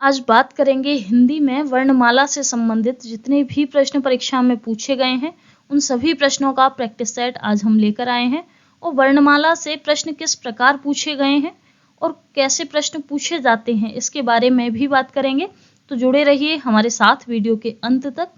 आज बात करेंगे हिंदी में वर्णमाला से संबंधित जितने भी प्रश्न परीक्षा में पूछे गए हैं, उन सभी प्रश्नों का प्रैक्टिस सेट आज हम लेकर आए हैं। और वर्णमाला से प्रश्न किस प्रकार पूछे गए हैं और कैसे प्रश्न पूछे जाते हैं, इसके बारे में भी बात करेंगे। तो जुड़े रहिए हमारे साथ वीडियो के अंत तक।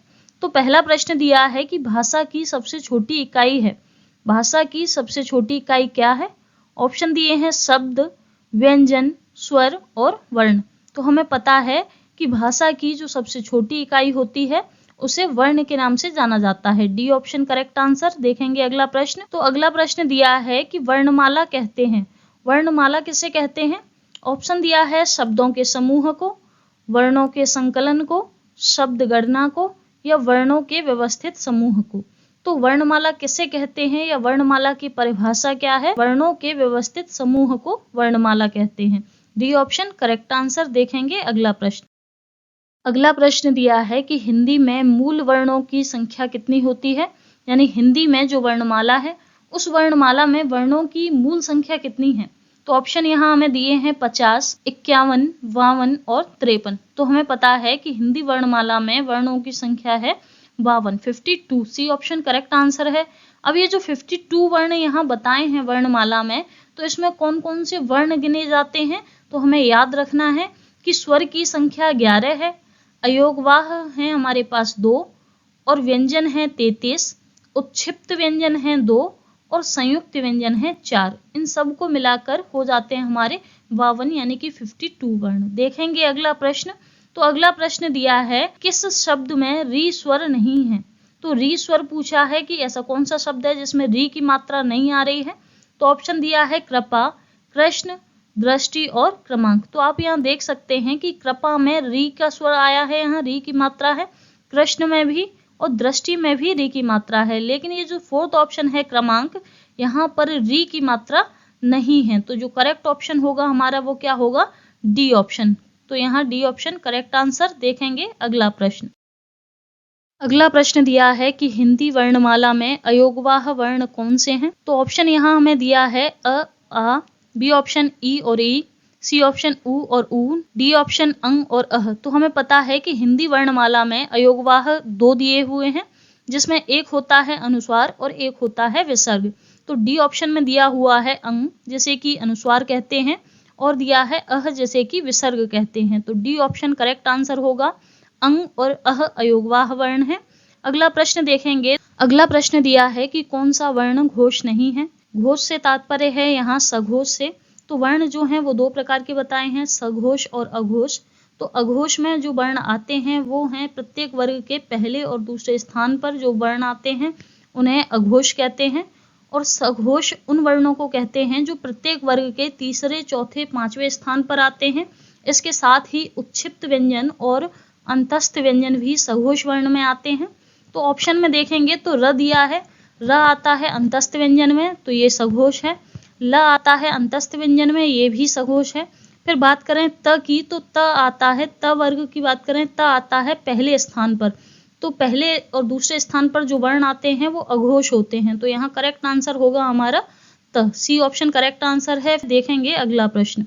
तो पहला प्रश्न दिया है कि भाषा की सबसे छोटी इकाई है। भाषा की सबसे छोटी इकाई क्या है? ऑप्शन दिए हैं शब्द, व्यंजन, स्वर और वर्ण। तो हमें पता है कि भाषा की जो सबसे छोटी इकाई होती है उसे वर्ण के नाम से जाना जाता है। D option correct answer. देखेंगे अगला प्रश्न। तो अगला प्रश्न दिया है कि वर्णमाला कहते हैं। वर्णमाला किसे कहते हैं? ऑप्शन दिया है शब्दों के समूह को, वर्णों के संकलन को, शब्द गणना को या वर्णों के व्यवस्थित समूह को। तो वर्णमाला किसे कहते हैं या वर्णमाला की परिभाषा क्या है? वर्णों के व्यवस्थित समूह को वर्णमाला कहते हैं। D option correct answer. देखेंगे अगला प्रश्न। अगला प्रश्न दिया है कि हिंदी में मूल वर्णों की संख्या कितनी होती है? यानी हिंदी में जो वर्णमाला है उस वर्णमाला में वर्णों की मूल संख्या कितनी है? तो ऑप्शन यहाँ हमें दिए हैं 50, 51, 52 और 53। तो हमें पता है कि हिंदी वर्णमाला में वर्णों की संख्या है 52, 52। सी ऑप्शन करेक्ट आंसर है। अब ये जो 52 वर्ण यहाँ बताए हैं वर्णमाला में, तो इसमें कौन कौन से वर्ण गिने जाते हैं? तो हमें याद रखना है कि स्वर की संख्या 11 है, अयोगवाह है हमारे पास 2 और व्यंजन है 33, उत्क्षिप्त व्यंजन है 2 और संयुक्त व्यंजन है 4। इन सब को मिलाकर हो जाते हैं हमारे 52 यानी कि 52 वर्ण। देखेंगे अगला प्रश्न। तो अगला प्रश्न दिया है किस शब्द में री स्वर नहीं है? तो री स्वर पूछा है कि ऐसा कौन सा शब्द है जिसमें री की मात्रा नहीं आ रही है? तो ऑप्शन दिया है कृपा, कृष्ण, दृष्टि और क्रमांक। तो आप यहाँ देख सकते हैं कि कृपा में री का स्वर आया है, यहाँ री की मात्रा है, कृष्ण में भी और दृष्टि में भी री की मात्रा है। लेकिन ये जो फोर्थ ऑप्शन है क्रमांक, यहाँ पर री की मात्रा नहीं है। तो जो करेक्ट ऑप्शन होगा हमारा वो क्या होगा? D option. तो यहाँ डी ऑप्शन करेक्ट आंसर। देखेंगे अगला प्रश्न। अगला प्रश्न दिया है कि हिंदी वर्णमाला में अयोगवाह वर्ण कौन से हैं? तो ऑप्शन यहाँ हमें दिया है अ, आ, बी ऑप्शन ई और ई, सी ऑप्शन उ और ऊ, डी ऑप्शन अंग और अह। तो हमें पता है कि हिंदी वर्णमाला में अयोगवाह 2 दिए हुए हैं, जिसमें एक होता है अनुस्वार और एक होता है विसर्ग। तो डी ऑप्शन में दिया हुआ है अंग, जैसे कि अनुस्वार कहते हैं, और दिया है अह, जैसे कि विसर्ग कहते हैं। तो डी ऑप्शन करेक्ट आंसर होगा। अंग और अह अयोगवाह वर्ण है। अगला प्रश्न देखेंगे। अगला प्रश्न दिया है कि कौन सा वर्ण घोष नहीं है? घोष से तात्पर्य है यहाँ सघोष से। तो वर्ण जो हैं वो 2 प्रकार के बताए हैं, सघोष और अघोष। तो अघोष में जो वर्ण आते हैं वो हैं प्रत्येक वर्ग के पहले और दूसरे स्थान पर जो वर्ण आते हैं उन्हें अघोष कहते हैं। और सघोष उन वर्णों को कहते हैं जो प्रत्येक वर्ग के तीसरे, चौथे, 5वें स्थान पर आते हैं। इसके साथ ही उत्क्षिप्त व्यंजन और अंतस्थ व्यंजन भी सघोष वर्ण में आते हैं। तो ऑप्शन में देखेंगे तो र दिया है, र आता है अंतस्थ व्यंजन में, तो ये सघोष है। ल आता है अंतस्थ व्यंजन में, ये भी सघोष है। फिर बात करें त की, तो त आता है, त वर्ग की बात करें, त आता है पहले स्थान पर। तो पहले और दूसरे स्थान पर जो वर्ण आते हैं वो अघोष होते हैं। तो यहाँ करेक्ट आंसर होगा हमारा त। सी ऑप्शन करेक्ट आंसर है। देखेंगे अगला प्रश्न।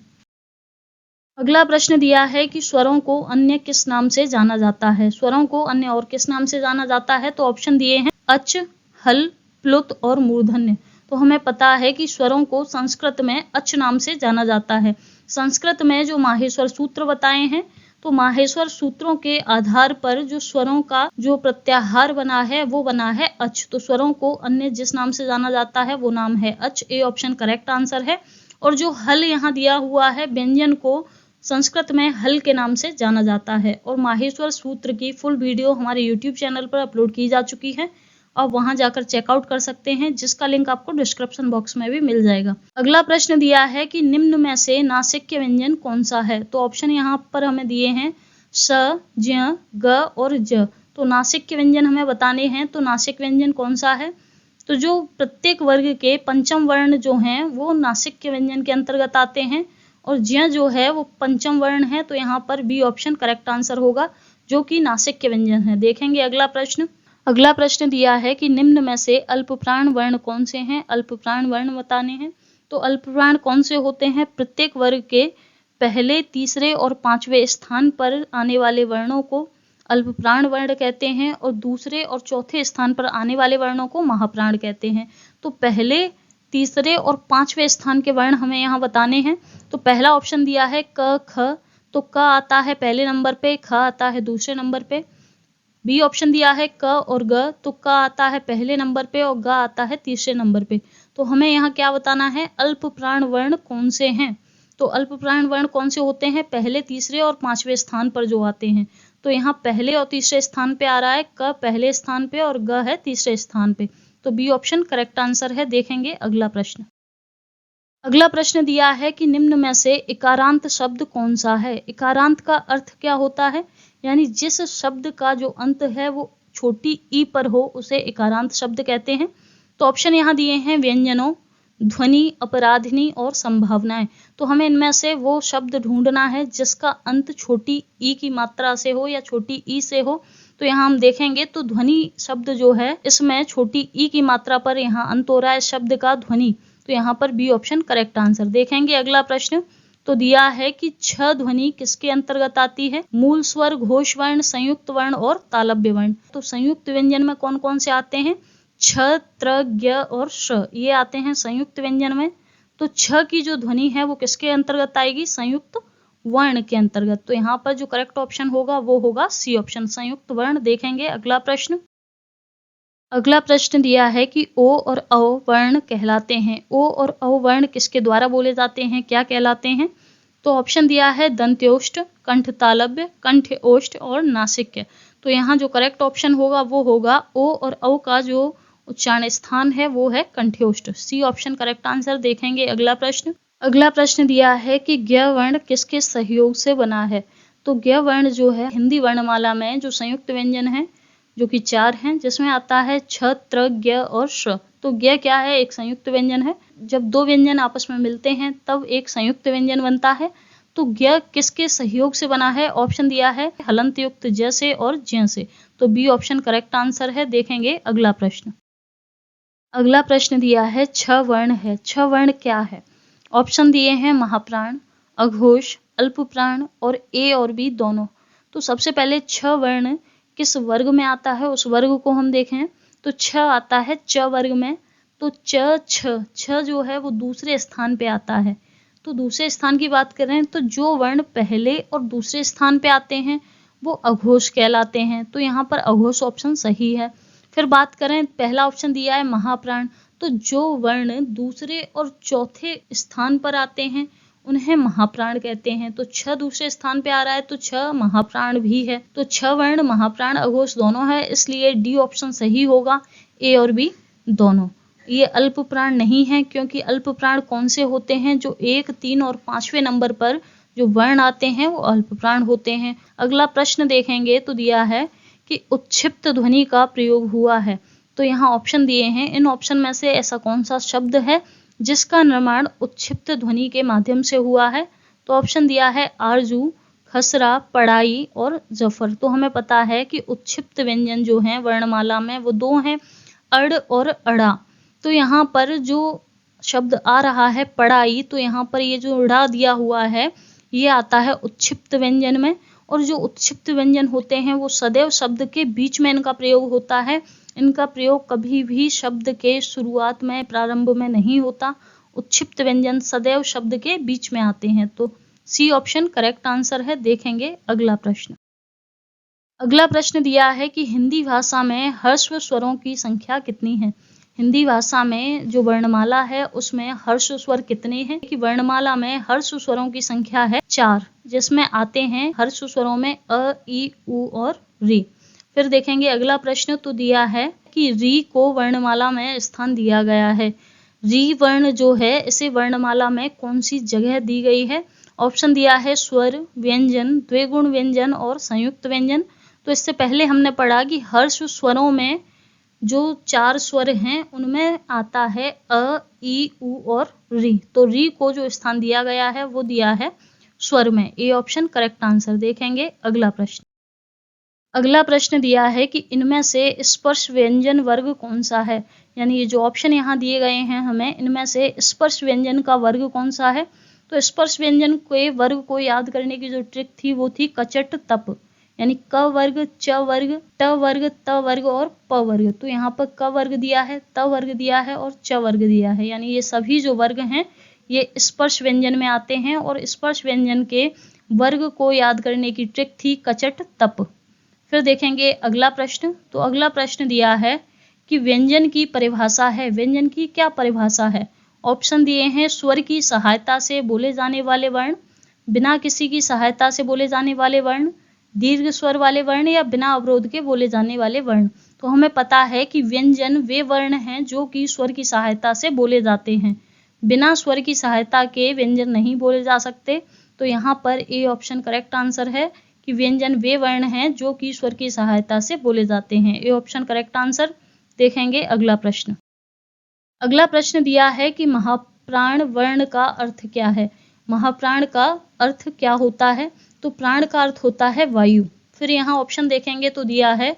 अगला प्रश्न दिया है कि स्वरों को अन्य किस नाम से जाना जाता है? स्वरों को अन्य और किस नाम से जाना जाता है? तो ऑप्शन दिए हैं अच, हल, प्लुत और मूर्धन्य। तो हमें पता है कि स्वरों को संस्कृत में अच नाम से जाना जाता है। संस्कृत में जो माहेश्वर सूत्र बताए हैं, तो माहेश्वर सूत्रों के आधार पर जो स्वरों का जो प्रत्याहार बना है वो बना है अच। तो स्वरों को अन्य जिस नाम से जाना जाता है वो नाम है अच। ए ऑप्शन करेक्ट आंसर है। और जो हल यहाँ दिया हुआ है, व्यंजन को संस्कृत में हल के नाम से जाना जाता है। और माहेश्वर सूत्र की फुल वीडियो हमारे यूट्यूब चैनल पर अपलोड की जा चुकी है। आप वहां जाकर चेकआउट कर सकते हैं, जिसका लिंक आपको डिस्क्रिप्शन बॉक्स में भी मिल जाएगा। अगला प्रश्न दिया है कि निम्न में से नासिक्य व्यंजन कौन सा है? तो ऑप्शन यहाँ पर हमें दिए हैं स, ज्य, ग और ज। तो नासिक्य व्यंजन हमें बताने हैं। तो नासिक व्यंजन कौन सा है? तो जो प्रत्येक वर्ग के पंचम वर्ण जो हैं वो नासिक्य व्यंजन के अंतर्गत आते हैं। और ज्य जो है वो पंचम वर्ण है। तो यहाँ पर बी ऑप्शन करेक्ट आंसर होगा, जो कि नासिक्य व्यंजन है। देखेंगे अगला प्रश्न। अगला प्रश्न दिया है कि निम्न में से अल्पप्राण वर्ण कौन से हैं? अल्पप्राण वर्ण बताने हैं। तो अल्पप्राण कौन से होते हैं? प्रत्येक वर्ग के पहले, तीसरे और पांचवें स्थान पर आने वाले वर्णों को अल्पप्राण वर्ण कहते हैं और दूसरे और चौथे स्थान पर आने वाले वर्णों को महाप्राण कहते हैं। तो पहले, तीसरे और पांचवें स्थान के वर्ण हमें यहाँ बताने हैं। तो पहला ऑप्शन दिया है क ख, तो क आता है पहले नंबर पे, ख आता है दूसरे नंबर पे। बी ऑप्शन दिया है क और ग, तो क आता है पहले नंबर पे और ग आता है तीसरे नंबर पे। तो हमें यहाँ क्या बताना है, अल्पप्राण वर्ण कौन से हैं। तो अल्पप्राण वर्ण कौन से होते हैं, पहले, तीसरे और पांचवें स्थान पर जो आते हैं। तो यहाँ पहले और तीसरे स्थान पे आ रहा है, क पहले स्थान पे और ग है तीसरे स्थान पे। तो बी ऑप्शन करेक्ट आंसर है। देखेंगे अगला प्रश्न। अगला प्रश्न दिया है कि निम्न में से इकारांत शब्द कौन सा है। इकारांत का अर्थ क्या होता है, यानी जिस शब्द का जो अंत है वो छोटी ई पर हो उसे इकारांत शब्द कहते हैं। तो ऑप्शन यहाँ दिए हैं व्यंजनों, ध्वनि, अपराधिनी और संभावनाएं। तो हमें इनमें से वो शब्द ढूंढना है जिसका अंत छोटी ई की मात्रा से हो या छोटी ई से हो। तो यहाँ हम देखेंगे तो ध्वनि शब्द जो है इसमें छोटी ई की मात्रा पर यहाँ अंत हो रहा है शब्द का ध्वनि। तो यहाँ पर बी ऑप्शन करेक्ट आंसर। देखेंगे अगला प्रश्न। तो दिया है कि छ ध्वनि किसके अंतर्गत आती है, मूल स्वर, घोष वर्ण, संयुक्त वर्ण और तालव्य वर्ण। तो संयुक्त व्यंजन में कौन कौन से आते हैं, छ, त्र, ज्ञ और श, ये आते हैं संयुक्त व्यंजन में। तो छ की जो ध्वनि है वो किसके अंतर्गत आएगी, संयुक्त वर्ण के अंतर्गत। तो यहाँ पर जो करेक्ट ऑप्शन होगा वो होगा सी ऑप्शन, संयुक्त वर्ण। देखेंगे अगला प्रश्न। अगला प्रश्न दिया है कि ओ और औ वर्ण कहलाते हैं। ओ और औ वर्ण किसके द्वारा बोले जाते हैं, क्या कहलाते हैं। तो ऑप्शन दिया है दंत्योष्ठ, कंठ तालव्य, कंठ ओष्ठ और नासिक्य। तो यहाँ जो करेक्ट ऑप्शन होगा वो होगा ओ और औ का जो उच्चारण स्थान है वो है कंठ्योष्ठ, सी ऑप्शन करेक्ट आंसर। देखेंगे अगला प्रश्न। अगला प्रश्न दिया है कि ज्ञ वर्ण किसके सहयोग से बना है। तो ज्ञ वर्ण जो है हिंदी वर्णमाला में जो संयुक्त व्यंजन है जो कि 4 हैं, जिसमें आता है छ, त्र, ज्ञ और श। तो ज्ञ क्या है, एक संयुक्त व्यंजन है। जब दो व्यंजन आपस में मिलते हैं तब एक संयुक्त व्यंजन बनता है। तो ज्ञ किसके सहयोग से बना है, ऑप्शन दिया है हलंत युक्त ज से और ज्य से। तो बी ऑप्शन करेक्ट आंसर है। देखेंगे अगला प्रश्न। अगला प्रश्न दिया है छ वर्ण है। छ वर्ण क्या है, ऑप्शन दिए हैं महाप्राण, अघोष, अल्पप्राण और ए और बी दोनों। तो सबसे पहले छ वर्ण किस वर्ग में आता है उस वर्ग को हम देखें। तो छ आता है च वर्ग में। तो छ जो है वो दूसरे स्थान पे आता है। तो दूसरे स्थान की बात करें तो जो वर्ण पहले और दूसरे स्थान पे आते हैं वो अघोष कहलाते हैं। तो यहाँ पर अघोष ऑप्शन सही है। फिर बात करें, पहला ऑप्शन दिया है महाप्राण। तो जो वर्ण दूसरे और चौथे स्थान पर आते हैं उन्हें महाप्राण कहते हैं। तो छ दूसरे स्थान पे आ रहा है तो छ महाप्राण भी है। तो छ वर्ण महाप्राण अघोष दोनों है, इसलिए डी ऑप्शन सही होगा, ए और बी दोनों। ये अल्पप्राण नहीं है क्योंकि अल्पप्राण कौन से होते हैं, जो 1, 3 और 5वें नंबर पर जो वर्ण आते हैं वो अल्पप्राण होते हैं। अगला प्रश्न देखेंगे तो दिया है कि उत्क्षिप्त ध्वनि का प्रयोग हुआ है। तो यहाँ ऑप्शन दिए हैं, इन ऑप्शन में से ऐसा कौन सा शब्द है जिसका निर्माण उत्क्षिप्त ध्वनि के माध्यम से हुआ है। तो ऑप्शन दिया है आरजू, खसरा, पढ़ाई और जफर। तो हमें पता है कि उत्क्षिप्त व्यंजन जो हैं वर्णमाला में वो 2 हैं, अड़ और अड़ा। तो यहाँ पर जो शब्द आ रहा है पढ़ाई, तो यहाँ पर ये जो ड़ा दिया हुआ है ये आता है उत्क्षिप्त व्यंजन में। और जो उत्क्षिप्त व्यंजन होते हैं वो सदैव शब्द के बीच में इनका प्रयोग होता है। इनका प्रयोग कभी भी शब्द के शुरुआत में, प्रारंभ में नहीं होता। उत्क्षिप्त व्यंजन सदैव शब्द के बीच में आते हैं। तो सी ऑप्शन करेक्ट आंसर है। देखेंगे अगला प्रश्न। अगला प्रश्न दिया है कि हिंदी भाषा में ह्रस्व स्वरों की संख्या कितनी है। हिंदी भाषा में जो वर्णमाला है उसमें ह्रस्व स्वर कितने हैं। कि वर्णमाला में ह्रस्व स्वरों की संख्या है 4, जिसमें आते हैं ह्रस्व स्वरों में अ, ई, उ और री। फिर देखेंगे अगला प्रश्न। तो दिया है कि री को वर्णमाला में स्थान दिया गया है। री वर्ण जो है इसे वर्णमाला में कौन सी जगह दी गई है। ऑप्शन दिया है स्वर, व्यंजन, द्विगुण व्यंजन और संयुक्त व्यंजन। तो इससे पहले हमने पढ़ा कि ह्रस्व स्वरों में जो 4 स्वर हैं उनमें आता है अ, ई, उ और री। तो री को जो स्थान दिया गया है वो दिया है स्वर में। A option correct answer. देखेंगे अगला प्रश्न। अगला प्रश्न दिया है कि इनमें से स्पर्श व्यंजन वर्ग कौन सा है। यानी ये जो ऑप्शन यहाँ दिए गए हैं हमें, इनमें से स्पर्श व्यंजन का वर्ग कौन सा है। तो स्पर्श व्यंजन के वर्ग को याद करने की जो ट्रिक थी वो थी कचट तप, यानी क वर्ग, च वर्ग, ट वर्ग, त वर्ग और प वर्ग। तो यहाँ पर क वर्ग दिया है, त वर्ग दिया है और च वर्ग दिया है, यानी ये सभी जो वर्ग हैं ये स्पर्श व्यंजन में आते हैं और स्पर्श व्यंजन के वर्ग को याद करने की ट्रिक थी कचट तप। फिर देखेंगे अगला प्रश्न। तो अगला प्रश्न दिया है कि व्यंजन की परिभाषा है। व्यंजन की क्या परिभाषा है? ऑप्शन दिए हैं स्वर की सहायता से बोले जाने वाले वर्ण, बिना किसी की सहायता से बोले जाने वाले वर्ण, दीर्घ स्वर वाले वर्ण या बिना अवरोध के बोले जाने वाले वर्ण। तो हमें पता है कि व्यंजन वे वर्ण हैं जो कि स्वर की सहायता से बोले जाते हैं। बिना स्वर की सहायता के व्यंजन नहीं बोले जा सकते। तो यहाँ पर ए ऑप्शन करेक्ट आंसर है कि व्यंजन वे वर्ण हैं जो कि स्वर की सहायता से बोले जाते हैं। A option correct answer. देखेंगे अगला प्रश्न। अगला प्रश्न दिया है कि महाप्राण वर्ण का अर्थ क्या है? महाप्राण का अर्थ क्या होता है? तो प्राण का अर्थ होता है वायु। फिर यहाँ ऑप्शन देखेंगे तो दिया है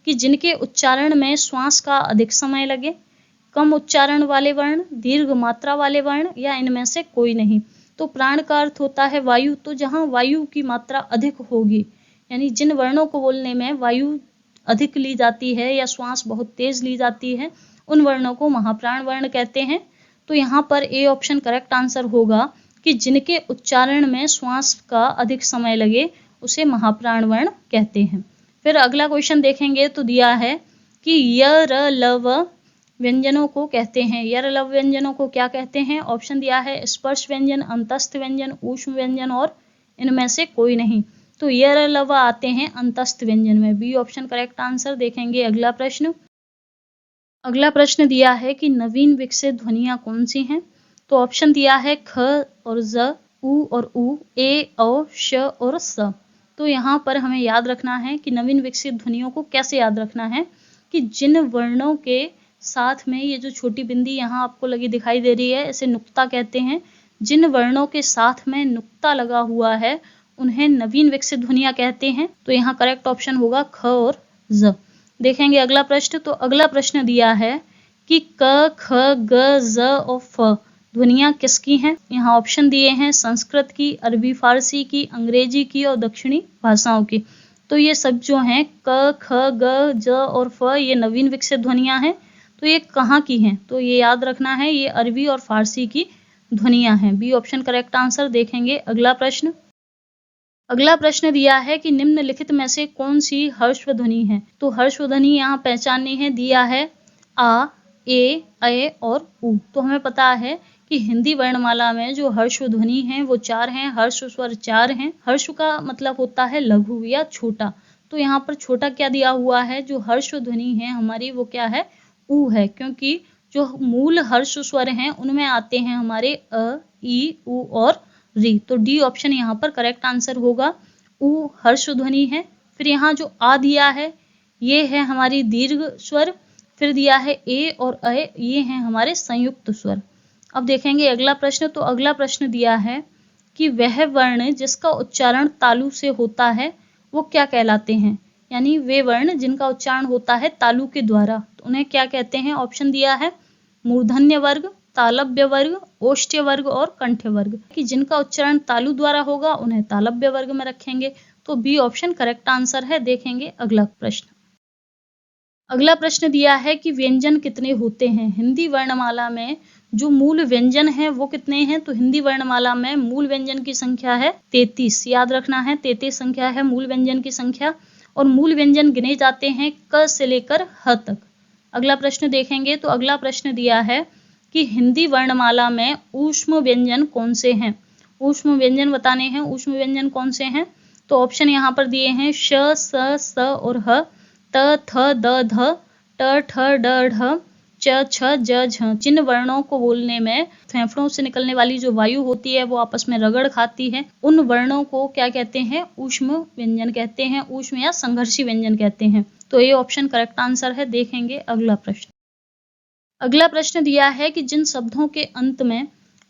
कि जिनके उच्चारण में श्वास का अधिक समय लगे, कम उच्चारण वाले वर्ण, दीर्घ मात्रा वाले वर्ण या इनमें से कोई नहीं। तो प्राण का अर्थ होता है वायु। तो जहाँ वायु की मात्रा अधिक होगी, यानी जिन वर्णों को बोलने में वायु अधिक ली जाती है या श्वास बहुत तेज ली जाती है, उन वर्णों को महाप्राण वर्ण कहते हैं। तो यहाँ पर ए ऑप्शन करेक्ट आंसर होगा कि जिनके उच्चारण में श्वास का अधिक समय लगे उसे महाप्राण वर्ण कहते हैं। फिर अगला क्वेश्चन देखेंगे तो दिया है कि य र ल व व्यंजनों को कहते हैं। य र ल व्यंजनों को क्या कहते हैं? ऑप्शन दिया है स्पर्श व्यंजन, अंतस्थ व्यंजन, ऊष्म व्यंजन और इनमें से कोई नहीं। तो य र ल व आते हैं अंतस्थ व्यंजन में। B option correct answer. देखेंगे अगला प्रश्न। अगला प्रश्न दिया है कि नवीन विकसित ध्वनियां कौन सी हैं? तो ऑप्शन दिया है ख और ज, उ और उ, ए औ, श और स। तो यहाँ पर हमें याद रखना है कि नवीन विकसित ध्वनियों को कैसे याद रखना है कि जिन वर्णों के साथ में ये जो छोटी बिंदी यहाँ आपको लगी दिखाई दे रही है, इसे नुक्ता कहते हैं। जिन वर्णों के साथ में नुक्ता लगा हुआ है उन्हें नवीन विकसित ध्वनियां कहते हैं। तो यहाँ करेक्ट ऑप्शन होगा ख और ज। देखेंगे अगला प्रश्न। तो अगला प्रश्न दिया है कि क, ख, ग, ज और फ ध्वनियां किसकी हैं? यहाँ ऑप्शन दिए हैं संस्कृत की, अरबी फारसी की, अंग्रेजी की और दक्षिणी भाषाओं की। तो ये सब जो हैं क, ख, ग, ज और फ ये नवीन विकसित ध्वनियां हैं। तो ये कहाँ की हैं? तो ये याद रखना है, ये अरबी और फारसी की ध्वनियां हैं। B option correct answer. देखेंगे अगला प्रश्न। अगला प्रश्न दिया है कि निम्नलिखित में से कौन सी हर्षव ध्वनि है? तो हर्षव ध्वनि यहाँ पहचाननी है। दिया है आ, ए, ऐ और उ। तो हमें पता है कि हिंदी वर्णमाला में जो हर्षव ध्वनि है वो 4 हैं, हर्ष स्वर 4 हैं। हर्ष का मतलब होता है लघु या छोटा। तो यहाँ पर छोटा क्या दिया हुआ है? जो हर्षव ध्वनि है हमारी वो क्या है? उ है, क्योंकि जो मूल हर्ष स्वर हैं उनमें आते हैं हमारे अ, ई, उ और री। तो डी ऑप्शन यहाँ पर करेक्ट आंसर होगा। उ हर्ष ध्वनि है। फिर यहाँ जो आ दिया है ये है हमारी दीर्घ स्वर। फिर दिया है ए और अ, ये हैं हमारे संयुक्त स्वर। अब देखेंगे अगला प्रश्न। तो अगला प्रश्न दिया है कि वह वर्ण जिसका उच्चारण तालु से होता है वो क्या कहलाते हैं? यानी वे वर्ण जिनका उच्चारण होता है तालु के द्वारा, तो उन्हें क्या कहते हैं? ऑप्शन दिया है मूर्धन्य वर्ग, तालव्य वर्ग, ओष्ठ्य वर्ग और कंठ्य वर्ग। कि जिनका उच्चारण तालु द्वारा होगा उन्हें तालव्य वर्ग में रखेंगे। तो बी ऑप्शन करेक्ट आंसर है। देखेंगे अगला प्रश्न। अगला प्रश्न दिया है कि व्यंजन कितने होते हैं? हिंदी वर्णमाला में जो मूल व्यंजन है वो कितने हैं? तो हिंदी वर्णमाला में मूल व्यंजन की संख्या है 33। याद रखना है 33 संख्या है मूल व्यंजन की संख्या। और मूल व्यंजन गिने जाते हैं क से लेकर ह तक। अगला प्रश्न देखेंगे। तो अगला प्रश्न दिया है कि हिंदी वर्णमाला में ऊष्म व्यंजन कौन से हैं? ऊष्म व्यंजन बताने हैं। ऊष्म व्यंजन कौन से हैं? तो ऑप्शन यहाँ पर दिए हैं श, स और ह, त, थ, द, ध, ट, ठ, ड, ढ, च, छ, ज, झ। जिन वर्णों को बोलने में फेफड़ों से निकलने वाली जो वायु होती है वो आपस में रगड़ खाती है, उन वर्णों को क्या कहते हैं? ऊष्म व्यंजन कहते हैं। ऊष्म या संघर्षी व्यंजन कहते हैं। तो ये ऑप्शन करेक्ट आंसर है। देखेंगे अगला प्रश्न। अगला प्रश्न दिया है कि जिन शब्दों के अंत में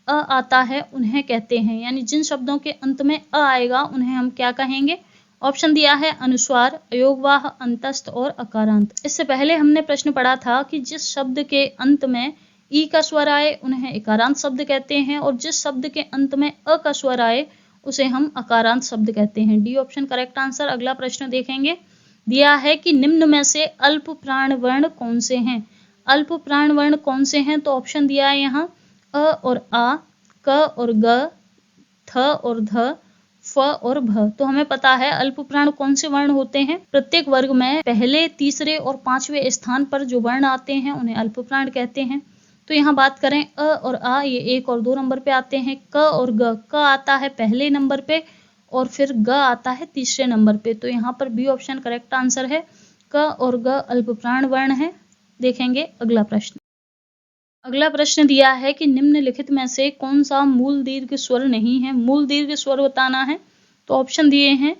अ आता है उन्हें कहते हैं। यानी जिन शब्दों के अंत में अ आएगा उन्हें हम क्या कहेंगे? ऑप्शन दिया है अनुस्वार, अयोगवाह, अंतस्थ और अकारांत। इससे पहले हमने प्रश्न पढ़ा था कि जिस शब्द के अंत में ई का स्वर आए उन्हें इकारांत शब्द कहते हैं, और जिस शब्द के अंत में अ का स्वर आए उसे हम अकारांत शब्द कहते हैं। D option correct answer. अगला प्रश्न देखेंगे, दिया है कि निम्न में से अल्प प्राण वर्ण कौन से हैं। अल्प प्राण वर्ण कौन से हैं, तो ऑप्शन दिया है यहाँ अ और आ, क और ग, थ और ध, फ और भ। तो हमें पता है अल्प प्राण कौन से वर्ण होते हैं। प्रत्येक वर्ग में पहले, तीसरे और पांचवें स्थान पर जो वर्ण आते हैं उन्हें अल्प प्राण कहते हैं। तो यहाँ बात करें अ और आ, ये 1 और 2 नंबर पे आते हैं। क और ग, क आता है पहले नंबर पे और फिर ग आता है तीसरे नंबर पे। तो यहाँ पर बी ऑप्शन करेक्ट आंसर है। क और ग अल्प प्राण वर्ण है। देखेंगे अगला प्रश्न। अगला प्रश्न दिया है कि निम्नलिखित में से कौन सा मूल दीर्घ स्वर नहीं है। मूल दीर्घ स्वर बताना है। तो ऑप्शन दिए हैं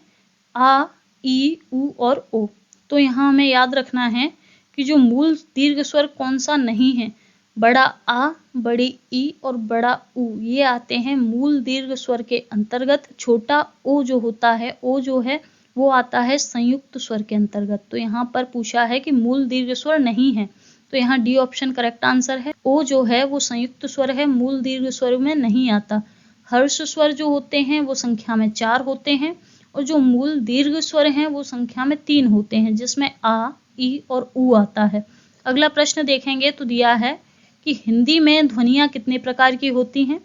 आ, ई, उ और ओ। तो यहाँ हमें याद रखना है कि जो मूल दीर्घ स्वर कौन सा नहीं है, बड़ा आ, बड़ी ई और बड़ा उ, ये आते हैं मूल दीर्घ स्वर के अंतर्गत। छोटा ओ जो होता है, ओ जो है वो आता है संयुक्त स्वर के अंतर्गत। तो यहाँ पर पूछा है कि मूल दीर्घ स्वर नहीं है, तो यहाँ डी ऑप्शन करेक्ट आंसर है। ओ जो है वो संयुक्त स्वर है, मूल दीर्घ स्वर में नहीं आता। हर्ष स्वर जो होते हैं वो संख्या में 4 होते हैं, और जो मूल दीर्घ स्वर हैं वो संख्या में 3 होते हैं, जिसमें आ, ई और उ आता है। अगला प्रश्न देखेंगे तो दिया है कि हिंदी में ध्वनियाँ कितने प्रकार की होती हैं।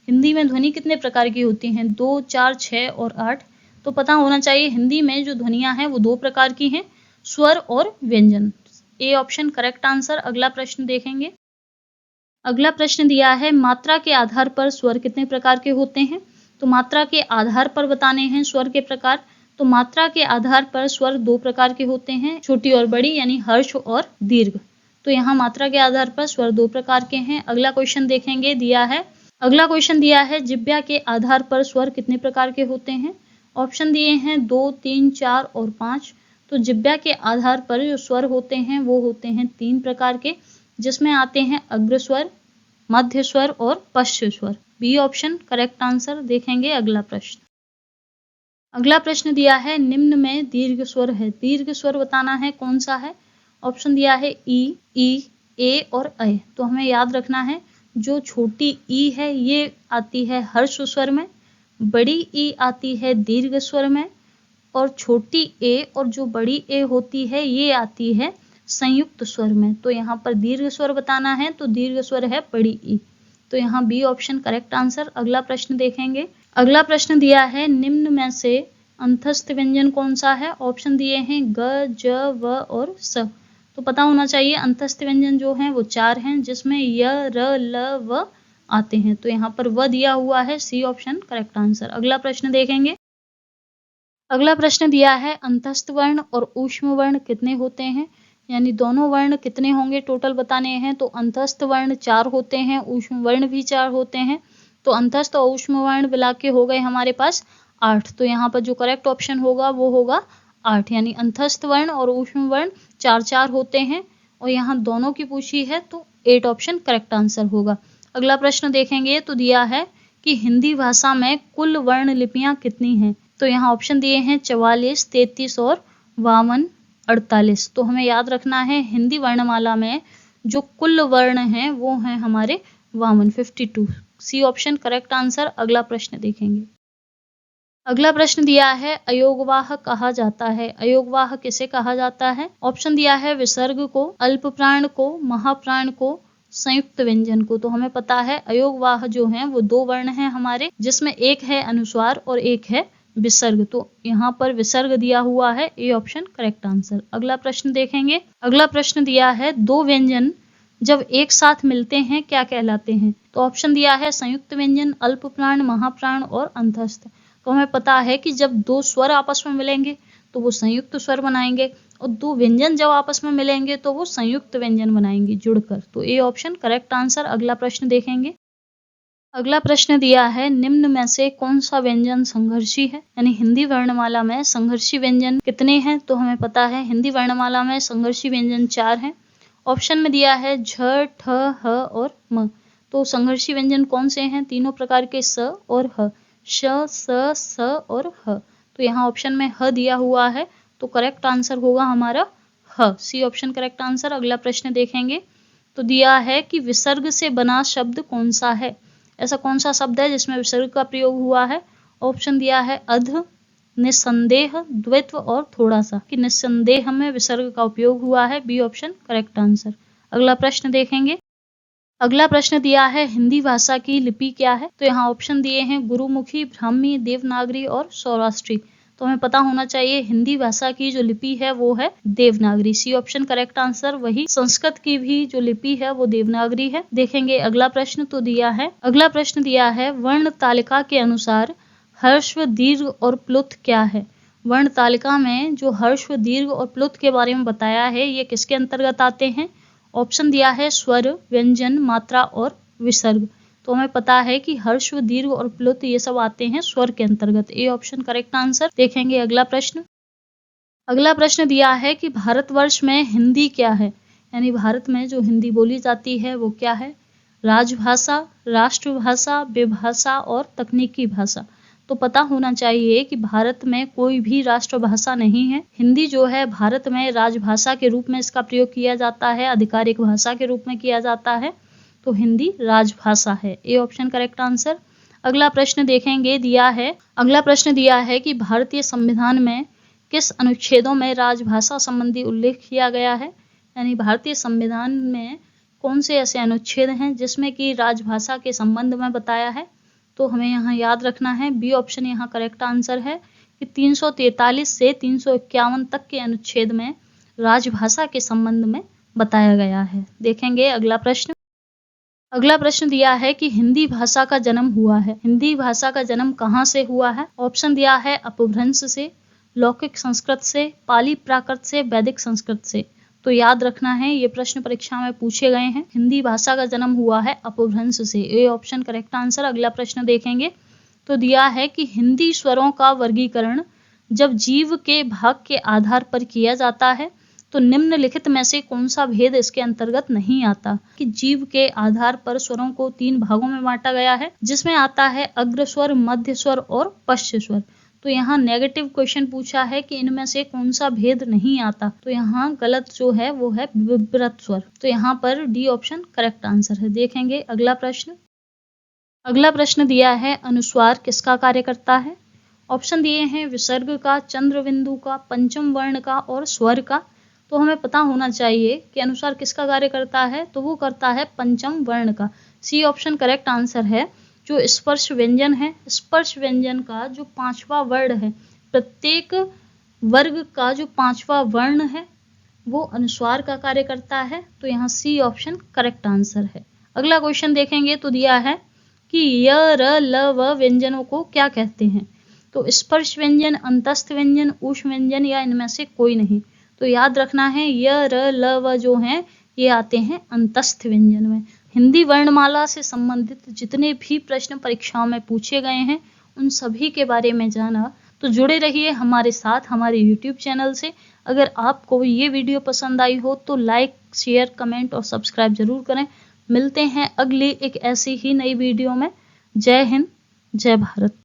हिंदी में ध्वनि कितने प्रकार की होती हैं, 2, 4, 6 और 8। तो पता होना चाहिए हिंदी में जो ध्वनियाँ हैं वो 2 प्रकार की हैं, स्वर और व्यंजन। A option correct answer. अगला प्रश्न देखेंगे। अगला प्रश्न दिया है मात्रा के आधार पर स्वर कितने प्रकार के होते हैं। तो मात्रा के आधार पर बताने हैं स्वर के प्रकार। तो मात्रा के आधार पर स्वर 2 प्रकार के होते हैं, छोटी और बड़ी, यानी हर्ष और दीर्घ। तो यहाँ मात्रा के आधार पर स्वर 2 प्रकार के हैं। अगला क्वेश्चन देखेंगे, दिया है अगला क्वेश्चन दिया है जिह्वा के आधार पर स्वर कितने प्रकार के होते हैं। ऑप्शन दिए हैं 2, 3, 4 और 5। तो जिह्वा के आधार पर जो स्वर होते हैं वो होते हैं 3 प्रकार के, जिसमें आते हैं अग्र स्वर, मध्य स्वर और पश्च स्वर। B option correct answer. देखेंगे अगला प्रश्न। अगला प्रश्न दिया है निम्न में दीर्घ स्वर है, दीर्घ स्वर बताना है कौन सा है। ऑप्शन दिया है ई, ए और ऐ। तो हमें याद रखना है जो छोटी ई है ये आती है हर्ष स्वर में, बड़ी ई आती है दीर्घ स्वर में, और छोटी ए और जो बड़ी ए होती है ये आती है संयुक्त स्वर में। तो यहाँ पर दीर्घ स्वर बताना है, तो दीर्घ स्वर है बड़ी ई। तो यहाँ बी ऑप्शन करेक्ट आंसर। अगला प्रश्न देखेंगे। अगला प्रश्न दिया है निम्न में से अंतस्थ व्यंजन कौन सा है। ऑप्शन दिए हैं ग, ज, व और स। तो पता होना चाहिए अंतस्थ व्यंजन जो हैं वो 4 हैं, जिसमें य, र, ल, व आते हैं। तो यहाँ पर व दिया हुआ है, सी ऑप्शन करेक्ट आंसर। अगला प्रश्न देखेंगे। अगला प्रश्न दिया है अंतस्थ वर्ण और ऊष्म वर्ण कितने होते हैं, यानी दोनों वर्ण कितने होंगे टोटल बताने हैं। तो अंतस्थ वर्ण 4 होते हैं, ऊष्म वर्ण भी 4 होते हैं। तो अंतस्थ और ऊष्म वर्ण मिला के हो गए हमारे पास 8। तो यहाँ पर जो करेक्ट ऑप्शन होगा वो होगा 8, यानी अंतस्थ वर्ण और ऊष्म वर्ण 4-4 होते हैं, और यहाँ दोनों की पूछी है तो 8 ऑप्शन करेक्ट आंसर होगा। अगला प्रश्न देखेंगे तो दिया है कि हिंदी भाषा में कुल वर्ण लिपियाँ कितनी हैं। तो यहाँ ऑप्शन दिए हैं 44, 33 और 52, 48। तो हमें याद रखना है हिंदी वर्णमाला में जो कुल वर्ण हैं वो हैं हमारे 52, सी ऑप्शन करेक्ट आंसर। अगला प्रश्न देखेंगे। अगला प्रश्न दिया है अयोगवाह कहा जाता है। अयोगवाह किसे कहा जाता है। ऑप्शन दिया है विसर्ग को, अल्प प्राण को, महाप्राण को, संयुक्त व्यंजन को। तो हमें पता है अयोगवाह जो हैं वो 2 वर्ण हैं हमारे, जिसमें एक है अनुस्वार और एक है विसर्ग। तो यहाँ पर विसर्ग दिया हुआ है, ए ऑप्शन करेक्ट आंसर। अगला प्रश्न देखेंगे। अगला प्रश्न दिया है 2 व्यंजन जब एक साथ मिलते हैं क्या कहलाते हैं। तो ऑप्शन दिया है संयुक्त व्यंजन, अल्प प्राण, महाप्राण और अंतस्थ। तो हमें पता है कि जब 2 स्वर आपस में मिलेंगे तो वो संयुक्त स्वर बनाएंगे, और 2 व्यंजन जब आपस में मिलेंगे तो वो संयुक्त व्यंजन बनाएंगे जुड़कर। तो ए ऑप्शन करेक्ट आंसर। अगला प्रश्न देखेंगे। अगला प्रश्न दिया है निम्न में से कौन सा व्यंजन संघर्षी है, यानी हिंदी वर्णमाला में संघर्षी व्यंजन कितने हैं। तो हमें पता है हिंदी वर्णमाला में संघर्षी व्यंजन 4 हैं। ऑप्शन में दिया है झ, ठ, ह और म। तो संघर्षी व्यंजन कौन से हैं, तीनों प्रकार के स और ह, श, स और ह। तो यहाँ ऑप्शन में ह दिया हुआ है, तो करेक्ट आंसर होगा हमारा ह, सी ऑप्शन करेक्ट आंसर। अगला प्रश्न देखेंगे। तो दिया है कि विसर्ग से बना शब्द कौन सा है। ऐसा कौन सा शब्द है जिसमें विसर्ग का प्रयोग हुआ है। ऑप्शन दिया है अध, निस्संदेह, द्वित्व और थोड़ा सा। कि निस्संदेह में विसर्ग का उपयोग हुआ है। B option correct answer. अगला प्रश्न देखेंगे। अगला प्रश्न दिया है हिंदी भाषा की लिपि क्या है। तो यहाँ ऑप्शन दिए हैं गुरुमुखी, ब्राह्मी, देवनागरी और सौराष्ट्री। तो हमें पता होना चाहिए हिंदी भाषा की जो लिपि है वो है Devanagari. C option correct answer. वही संस्कृत की भी जो लिपि है वो देवनागरी है। देखेंगे अगला प्रश्न। तो दिया है, अगला प्रश्न दिया है वर्ण तालिका के अनुसार ह्रस्व, दीर्घ और प्लुत क्या है। वर्ण तालिका में जो ह्रस्व, दीर्घ और प्लुत के बारे में बताया है ये किसके अंतर्गत आते हैं। ऑप्शन दिया है स्वर, व्यंजन, मात्रा और विसर्ग। तो हमें पता है कि ह्रस्व, दीर्घ और प्लुत ये सब आते हैं स्वर के अंतर्गत। A option correct answer. देखेंगे अगला प्रश्न। अगला प्रश्न दिया है कि भारतवर्ष में हिंदी क्या है, यानी भारत में जो हिंदी बोली जाती है वो क्या है। राजभाषा, राष्ट्रभाषा, विभाषा और तकनीकी भाषा। तो पता होना चाहिए कि भारत में कोई भी राष्ट्रभाषा नहीं है। हिंदी जो है भारत में राजभाषा के रूप में इसका प्रयोग किया जाता है, आधिकारिक भाषा के रूप में किया जाता है। तो हिंदी राजभाषा है। A option correct answer. अगला प्रश्न देखेंगे। दिया है, अगला प्रश्न दिया है कि भारतीय संविधान में किस अनुच्छेदों में राजभाषा संबंधी उल्लेख किया गया है, यानी भारतीय संविधान में कौन से ऐसे अनुच्छेद हैं जिसमें कि राजभाषा के संबंध में बताया है। तो हमें यहाँ याद रखना है बी ऑप्शन यहाँ करेक्ट आंसर है कि 343 से 351 तक के अनुच्छेद में राजभाषा के संबंध में बताया गया है। देखेंगे अगला प्रश्न। अगला प्रश्न दिया है कि हिंदी भाषा का जन्म हुआ है। हिंदी भाषा का जन्म कहाँ से हुआ है। ऑप्शन दिया है अपभ्रंश से, लौकिक संस्कृत से, पाली प्राकृत से, वैदिक संस्कृत से। तो याद रखना है ये प्रश्न परीक्षा में पूछे गए हैं। हिंदी भाषा का जन्म हुआ है अपभ्रंश से। A option correct answer. अगला प्रश्न देखेंगे। तो दिया है कि हिंदी स्वरों का वर्गीकरण जब जीव के भाग के आधार पर किया जाता है तो निम्नलिखित में से कौन सा भेद इसके अंतर्गत नहीं आता। कि जीव के आधार पर स्वरों को 3 भागों में बांटा गया है, जिसमें आता है अग्र स्वर, मध्य स्वर और पश्च स्वर। तो यहाँ नेगेटिव क्वेश्चन पूछा है कि इनमें से कौन सा भेद नहीं आता। तो यहाँ गलत जो है वो है विव्रत स्वर। तो यहाँ पर डी ऑप्शन करेक्ट आंसर है। देखेंगे अगला प्रश्न। अगला प्रश्न दिया है अनुस्वार किसका कार्य करता है। ऑप्शन दिए हैं विसर्ग का, चंद्रबिंदु का, पंचम वर्ण का और स्वर का। तो हमें पता होना चाहिए कि अनुस्वार किसका कार्य करता है। तो वो करता है पंचम वर्ण का। सी ऑप्शन करेक्ट आंसर है। जो स्पर्श व्यंजन है, स्पर्श व्यंजन का जो 5वां वर्ण है, प्रत्येक वर्ग का जो 5वां वर्ण है वो अनुस्वार का कार्य करता है। तो यहाँ सी ऑप्शन करेक्ट आंसर है। अगला क्वेश्चन देखेंगे। तो दिया है कि य, र, ल, व व्यंजनों को क्या कहते हैं। तो स्पर्श व्यंजन, अंतस्थ व्यंजन, ऊष्म व्यंजन या इनमें से कोई नहीं। तो याद रखना है य, र, ल, व जो हैं ये आते हैं अंतस्थ व्यंजन में। हिंदी वर्णमाला से संबंधित जितने भी प्रश्न परीक्षाओं में पूछे गए हैं उन सभी के बारे में जाना तो जुड़े रहिए हमारे साथ हमारे YouTube चैनल से। अगर आपको ये वीडियो पसंद आई हो तो लाइक, शेयर, कमेंट और सब्सक्राइब जरूर करें। मिलते हैं अगली एक ऐसी ही नई वीडियो में। जय हिंद, जय भारत।